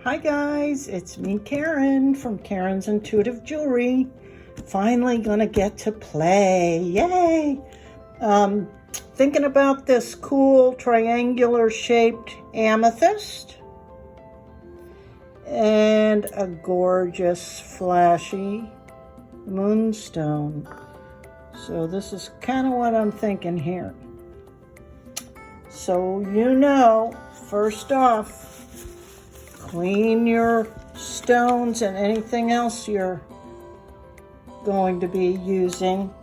Hi guys, it's me Karen from Karen's Intuitive Jewelry. Finally gonna get to play, yay! Thinking about this cool triangular shaped amethyst and a gorgeous flashy moonstone. So this is kind of what I'm thinking here. So first off, clean your stones and anything else you're going to be using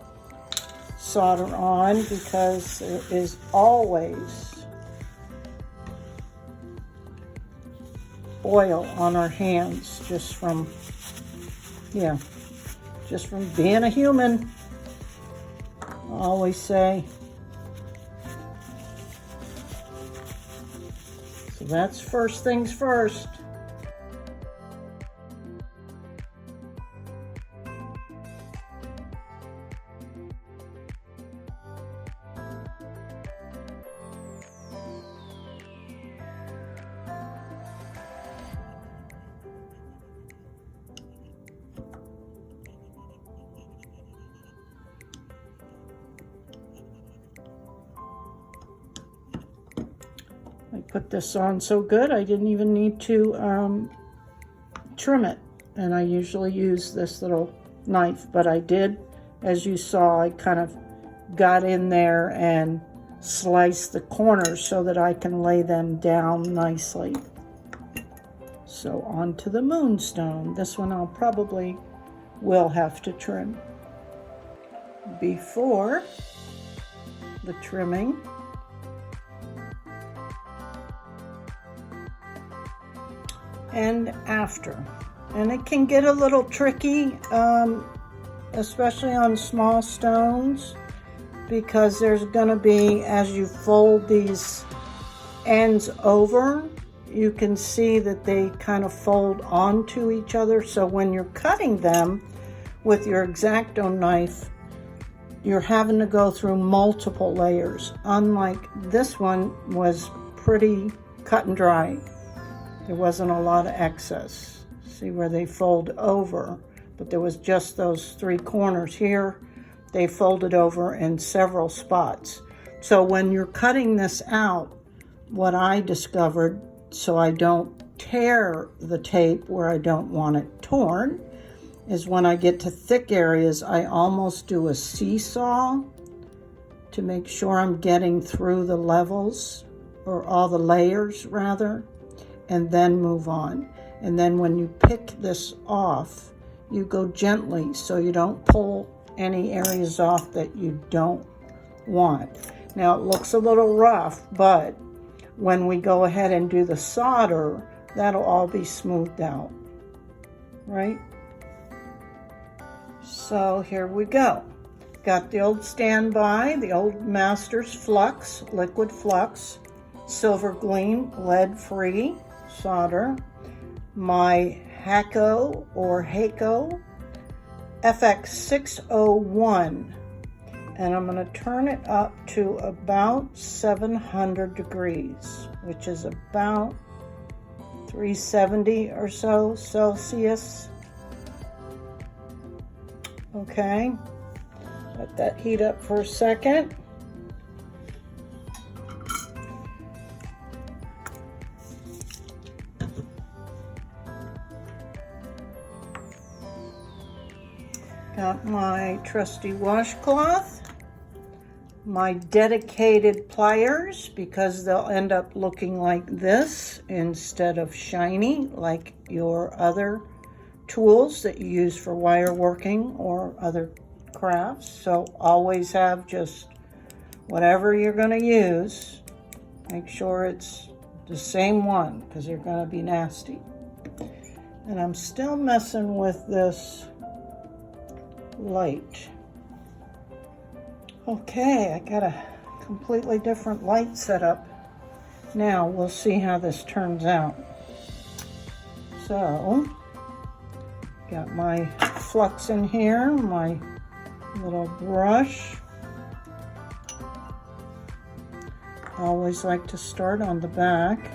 solder on, because there is always oil on our hands just from being a human. I always say. So that's first things first. I put this on so good I didn't even need to trim it, and I usually use this little knife, but I did, as you saw, I kind of got in there and sliced the corners so that I can lay them down nicely. So onto the moonstone. This one I'll probably will have to trim. Before the trimming, and after. And it can get a little tricky, especially on small stones, because there's gonna be, as you fold these ends over, you can see that they kind of fold onto each other. So when you're cutting them with your Exacto knife, you're having to go through multiple layers. Unlike this one was pretty cut and dry. There wasn't a lot of excess. See where they fold over, but there was just those three corners here. They folded over in several spots. So when you're cutting this out, what I discovered, so I don't tear the tape where I don't want it torn, is when I get to thick areas, I almost do a seesaw to make sure I'm getting through the levels, or all the layers rather, and then move on. And then when you pick this off, you go gently so you don't pull any areas off that you don't want. Now it looks a little rough, but when we go ahead and do the solder, that'll all be smoothed out, right? So here we go. Got the old standby, the old Masters Flux, liquid Flux, silver gleam, lead-free solder, my Hako or Hako FX601, and I'm going to turn it up to about 700 degrees, which is about 370 or so Celsius. Okay, let that heat up for a second. Got my trusty washcloth, my dedicated pliers, because they'll end up looking like this instead of shiny like your other tools that you use for wire working or other crafts. So always have just whatever you're going to use, make sure it's the same one, because they're going to be nasty. And I'm still messing with this light. Okay, I got a completely different light setup. Now we'll see how this turns out. So, got my flux in here, my little brush. I always like to start on the back.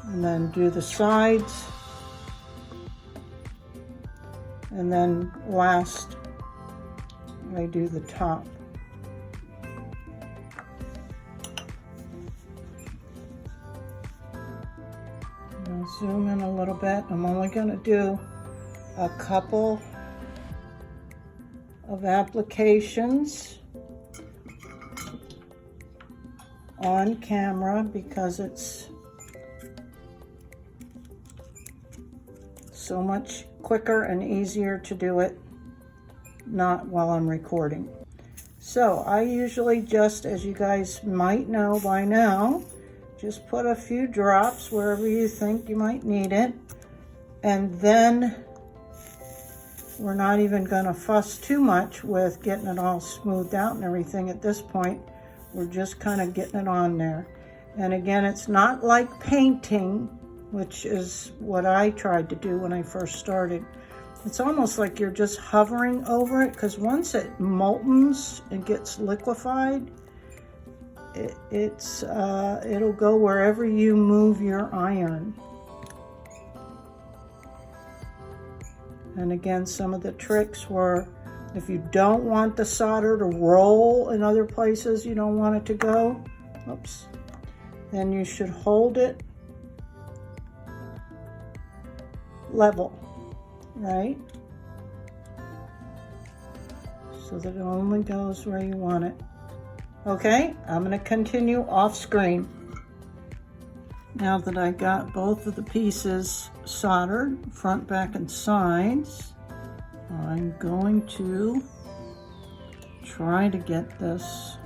and then do the sides, and then last I do the top. I'll zoom in a little bit. I'm only going to do a couple of applications on camera because it's so much quicker and easier to do it not while I'm recording. So I usually just, as you guys might know by now, just put a few drops wherever you think you might need it, and then we're not even going to fuss too much with getting it all smoothed out and everything at this point. We're just kind of getting it on there. And again, it's not like painting, which is what I tried to do when I first started. It's almost like you're just hovering over it, because once it moltens and gets liquefied, it'll go wherever you move your iron. And again, some of the tricks were, if you don't want the solder to roll in other places you don't want it to go, oops, then you should hold it level, right? So that it only goes where you want it. Okay, I'm going to continue off screen. Now that I got both of the pieces soldered, front, back, and sides, I'm going to try to get this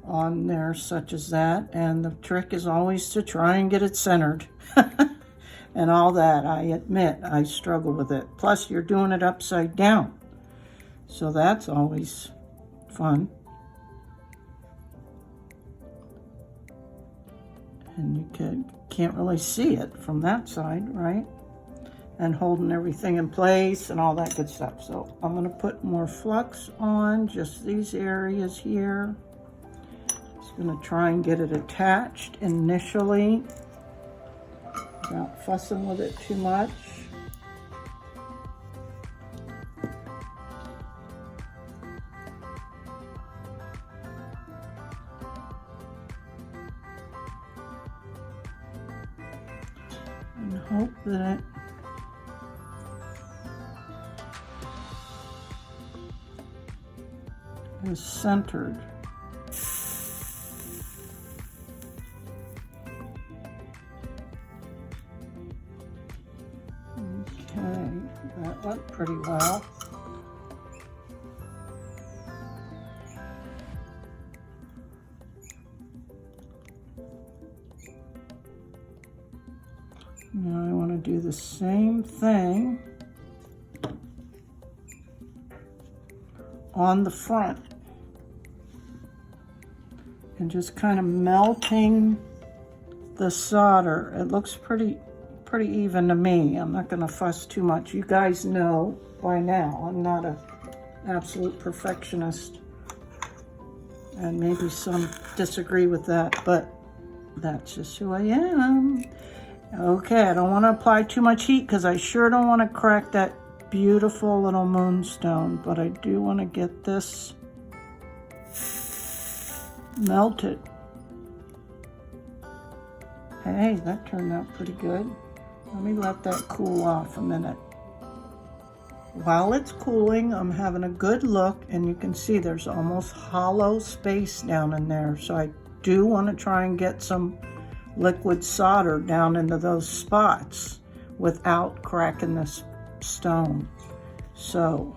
on there such as that. And the trick is always to try and get it centered. And all that, I admit, I struggle with it. Plus, you're doing it upside down. So that's always fun. And you can't really see it from that side, right? And holding everything in place and all that good stuff. So I'm going to put more flux on just these areas here. Just going to try and get it attached initially without fussing with it too much. And hope that it is centered. Okay, that went pretty well. Now I want to do the same thing on the front and just kind of melting the solder. It looks pretty even to me. I'm not going to fuss too much. You guys know by now I'm not an absolute perfectionist, and maybe some disagree with that, but that's just who I am. Okay, I don't want to apply too much heat because I sure don't want to crack that beautiful little moonstone, but I do want to get this melted. Hey, that turned out pretty good. Let me let that cool off a minute. While it's cooling, I'm having a good look, and you can see there's almost hollow space down in there. So I do want to try and get some liquid solder down into those spots without cracking this stone. So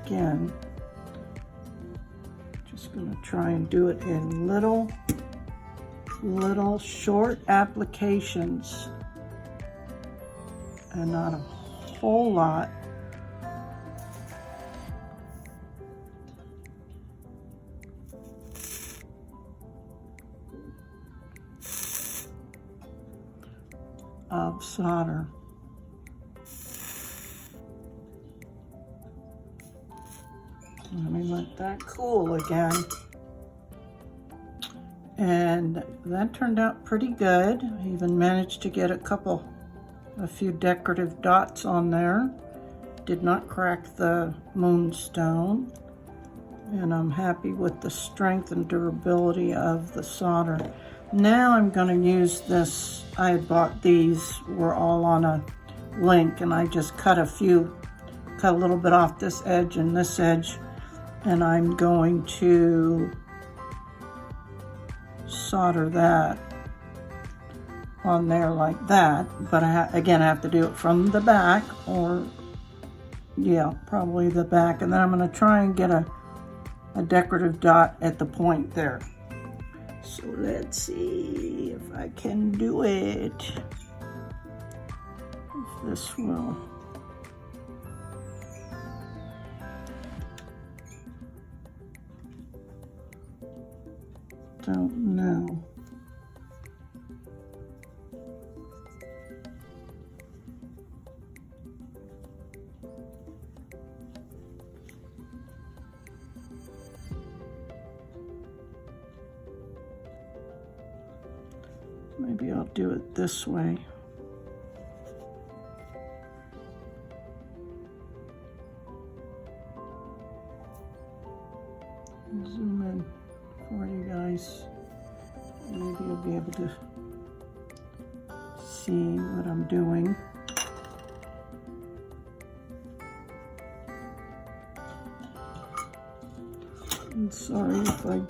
again, just going to try and do it in little short applications and not a whole lot. Of solder. Let me let that cool again. And that turned out pretty good. I even managed to get a few decorative dots on there. Did not crack the Moonstone. And I'm happy with the strength and durability of the solder. Now I'm going to use this. I had bought these, were all on a link, and I just cut a little bit off this edge and this edge, and I'm going to solder that on there like that. But again, I have to do it from the back, or yeah, probably the back, and then I'm going to try and get a decorative dot at the point there. So let's see if I can do it. If this will. Don't know. Maybe I'll do it this way. Zoom in for you guys. Maybe you'll be able to see what I'm doing. I'm sorry if I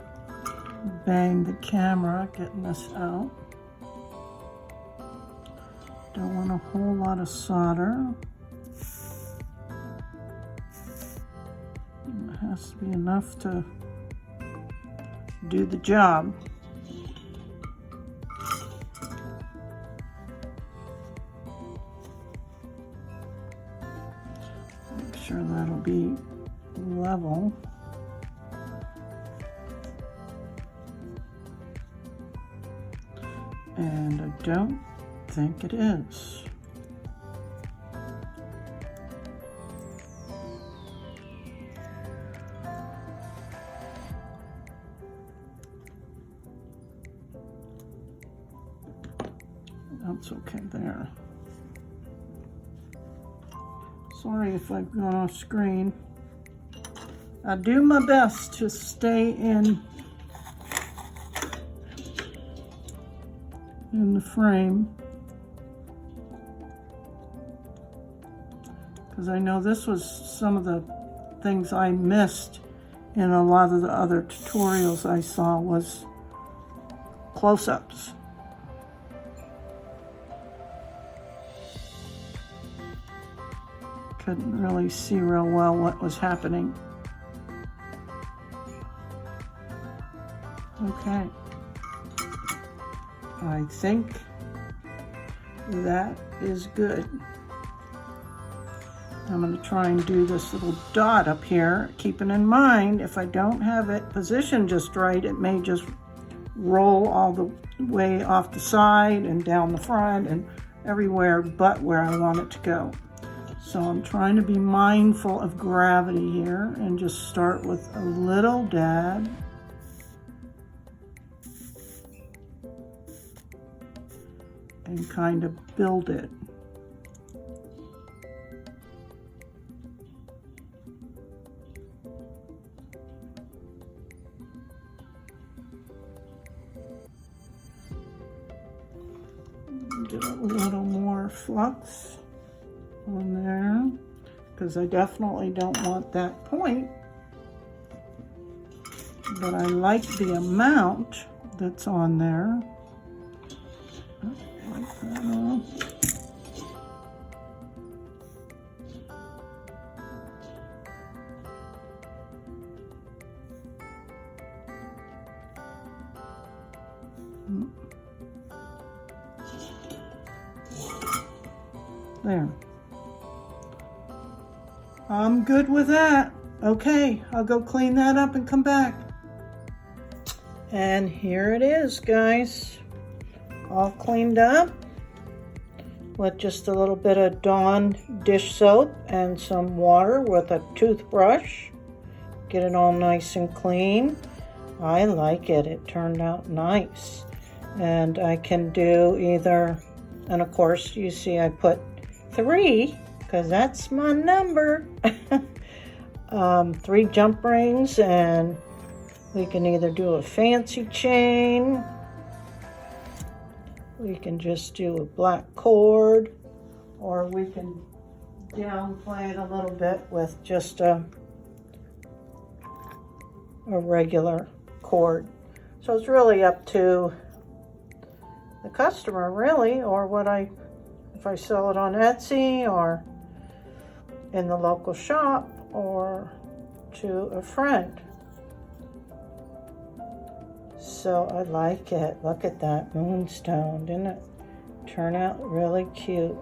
bang the camera getting this out. Don't want a whole lot of solder. It has to be enough to do the job. Make sure that'll be level. And I don't think it is. That's okay there. Sorry if I've gone off screen. I do my best to stay in the frame, because I know this was some of the things I missed in a lot of the other tutorials I saw was close-ups. Couldn't really see real well what was happening. Okay. I think that is good. I'm going to try and do this little dot up here, keeping in mind if I don't have it positioned just right, it may just roll all the way off the side and down the front and everywhere but where I want it to go. So I'm trying to be mindful of gravity here and just start with a little dab. And kind of build it. Get a little more flux on there, because I definitely don't want that point, but I like the amount that's on there. Like that on. There. I'm good with that. Okay, I'll go clean that up and come back. And here it is, guys. All cleaned up with just a little bit of Dawn dish soap and some water with a toothbrush. get it all nice and clean. I like it. It turned out nice. And I can do either, and of course you see I put 3 because that's my number. 3 jump rings, and we can either do a fancy chain, we can just do a black cord, or we can downplay it a little bit with just a regular cord. So it's really up to the customer, really, or if I sell it on Etsy or in the local shop or to a friend. So I like it. Look at that moonstone. Didn't it turn out really cute?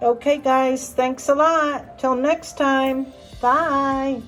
Okay, guys, thanks a lot. Till next time. Bye.